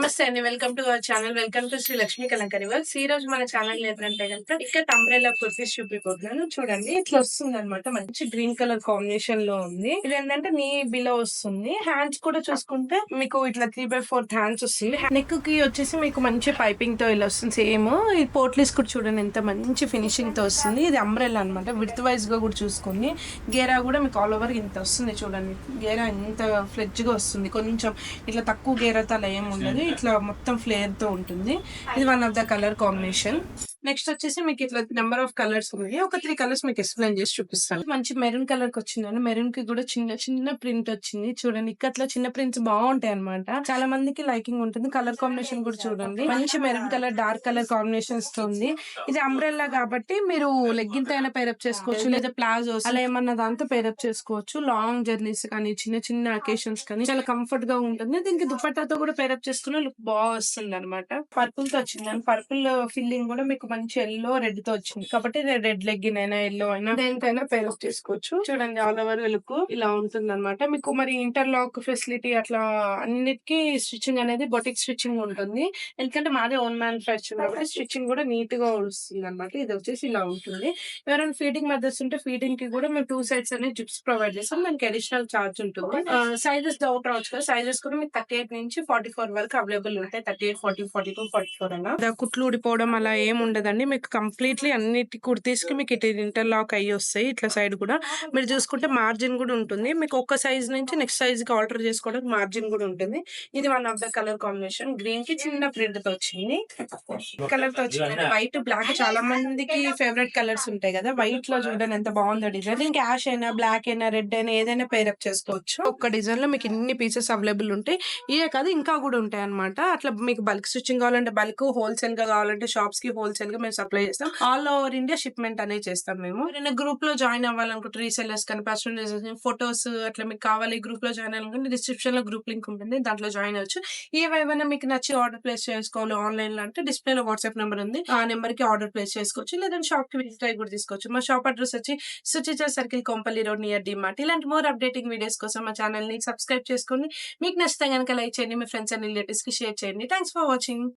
నమస్తే అండి. Welcome to our channel. Welcome to Sri Lakshmi Kalamkari works. ఈ రోజు మన ఛానల్ ఏంటంటే గనుక ఇక్కడ అంబ్రెల్లా కుర్తీస్ చూపిపోతున్నాను. చూడండి ఇట్లా వస్తుందన్నమాట. మంచి గ్రీన్ కలర్ కాంబినేషన్ లో ఉంది. ఇదేంటంటే నీ బిలో వస్తుంది. హ్యాండ్స్ కూడా చూసుకుంటే మీకు ఇట్లా 3/4 హ్యాండ్స్ వస్తుంది. నెక్ కి వచ్చేసి మీకు మంచి పైపింగ్ తో ఇలా వస్తుంది. సేమ్ ఈ పోట్లీస్ కూడా చూడండి ఎంత మంచి ఫినిషింగ్ తో వస్తుంది. ఇది అంబ్రెల్లా అనమాట. విడ్త్ వైజ్ గా కూడా చూసుకోండి. గేరా కూడా మీకు ఆల్ ఓవర్ ఇంత వస్తుంది. చూడండి గేరా ఎంత ఫ్లెడ్జ్ గా వస్తుంది. కొంచెం ఇట్లా తక్కువ గేరాతో అలా ఏమి ఉండదు. ఇట్లా మొత్తం ఫ్లేర్ తో ఉంటుంది. ఇది one of the colour combination. Next వచ్చేసి మీకు ఇట్లా నెంబర్ ఆఫ్ కలర్స్ ఉన్నాయి. ఒక 3 కలర్స్ మీకు ఎక్స్ప్లెయిన్ చేసి చూపిస్తాను. మంచి మెరూన్ కలర్ కి వచ్చిందండి. మెరూన్ కి కూడా చిన్న చిన్న ప్రింట్ వచ్చింది. చూడండి ఇక్కట్లో చిన్న ప్రింట్స్ బాగుంటాయి అనమాట. చాలా మందికి లైకింగ్ ఉంటుంది. కలర్ కాంబినేషన్ కూడా చూడండి. మంచి maroon colour dark colour combinations తో ఉంది. ఇది అంబ్రెల్లా కాబట్టి మీరు లెగ్గిన్ తో అయినా పేరప్ చేసుకోవచ్చు, లేదా ప్లాజోస్ అలా ఏమన్నా దాంతో పేరప్ చేసుకోవచ్చు. లాంగ్ జర్నీస్ కానీ చిన్న చిన్న అకేషన్స్ కానీ చాలా కంఫర్ట్ గా ఉంటుంది. దీనికి దుపట్టాతో కూడా పేరప్ చేసుకున్న లుక్ బాగా వస్తుంది అనమాట. పర్పుల్ తో వచ్చింది. పర్పుల్ ఫిల్లింగ్ కూడా మీకు మంచి ఎల్లో రెడ్ తో వచ్చింది కాబట్టి రెడ్ లెగ్గిన్ అయినా ఎల్లో అయినా దేనికైనా పేరప్ చేసుకోవచ్చు. చూడండి ఆల్ ఓవర్ లుక్ ఇలా ఉంటుంది అనమాట. మీకు మరి ఇంటర్లాక్ ఫెసిలిటీ అట్లా అన్నిటికీ స్టిచ్చింగ్ అనేది బొటిక్ స్టిచ్చింగ్ ఉంటుంది. ఎందుకంటే మాదే ఓన్ మ్యానుఫ్యాక్చర్ కాబట్టి స్టిచ్చింగ్ కూడా నీట్ గా వస్తుంది అనమాట. ఇది వచ్చేసి ఇలా ఉంటుంది. ఎవరైనా ఫీడింగ్ మెథడ్స్ ఉంటే ఫీడింగ్ కి కూడా మేము 2 సైడ్స్ అనేది జిప్స్ ప్రొవైడ్ చేస్తాం. దానికి అడిషనల్ చార్జ్ ఉంటుంది. సైజెస్ డౌట్ రావచ్చు కదా. సైజెస్ కూడా మీకు 38 నుంచి 44 వరకు అవైలబుల్ ఉంటాయి. 38, 40, 42, 44 అలా. కుట్లు ఊడిపోవడం అలా ఏం ఉండదండి. మీకు కంప్లీట్లీ అన్నిటి కుర్తీస్ కి మీకు ఇటు ఇంటర్లాక్ అయ్యి వస్తాయి. ఇట్లా సైడ్ కూడా మీరు చూసుకుంటే మార్జిన్ కూడా ఉంటుంది. మీకు ఒక సైజ్ నుంచి నెక్స్ట్ సైజ్ కి ఆల్టర్ చేసుకోవడానికి మార్జిన్ కూడా ఉంటుంది. ఇది one of the colour combination. Green కి చిన్న ప్రింట్ తో వచ్చింది. కలర్ తో వచ్చింది. వైట్ బ్లాక్ చాలా మందికి ఫేవరెట్ కలర్స్ ఉంటాయి కదా. వైట్ లో చూడండి ఎంత బాగుందో డిజైన్. దీనికి యాష్ అయినా బ్లాక్ అయినా రెడ్ అయినా ఏదైనా పేరప్ చేసుకోవచ్చు. ఒక్క డిజైన్ లో మీకు ఇన్ని పీసెస్ అవైలబుల్ ఉంటాయి. ఇవే కాదు ఇంకా కూడా ఉంటాయి అనమాట. అట్లా మీకు బల్క్ స్టిచ్చింగ్ కావాలంటే బల్క్, హోల్సేల్ గా కావాలంటే షాప్స్ కి హోల్సేల్ గా మేము సప్లై చేస్తాం. ఆల్ ఓవర్ ఇండియా షిప్మెంట్ అనేది చేస్తాం మేము. గ్రూప్ లో జాయిన్ అవ్వాలనుకుంటే రీసెల్లర్స్ కానీ పర్సనల్ ఫొటోస్ అట్లా మీకు కావాలి గ్రూప్ లో జాయిన్ అవ్వాలనుకుంటే డిస్క్రిప్షన్ లో గ్రూప్ లింక్ ఉంటుంది. దాంట్లో జాయిన్ అవ్వచ్చు. ఏవైనా మీకు నచ్చి ఆర్డర్ ప్లేస్ చేసుకోవాలి ఆన్లైన్ లో అంటే డిస్ప్లే లో వాట్సాప్ నెంబర్ ఉంది. ఆ నెంబర్ కి ఆర్డర్ ప్లేస్ చేసుకోవచ్చు. లేదంటే షాప్ కి విజిట్ అయ్యి కూడా తీసుకోవచ్చు. మా షాప్ అడ్రస్ వచ్చి Suchitra circle, Kompally road near DMart. ఇలాంటి మోర్ అప్డేటింగ్ వీడియోస్ కోసం మా ఛానల్ ని సబ్స్క్రైబ్ చేసుకోండి. మీకు నచ్చితే కనుక లైక్ చేయండి. మీ ఫ్రెండ్స్ అండ్ రిలేటివ్స్ కి షేర్ చేయండి. Thanks for watching.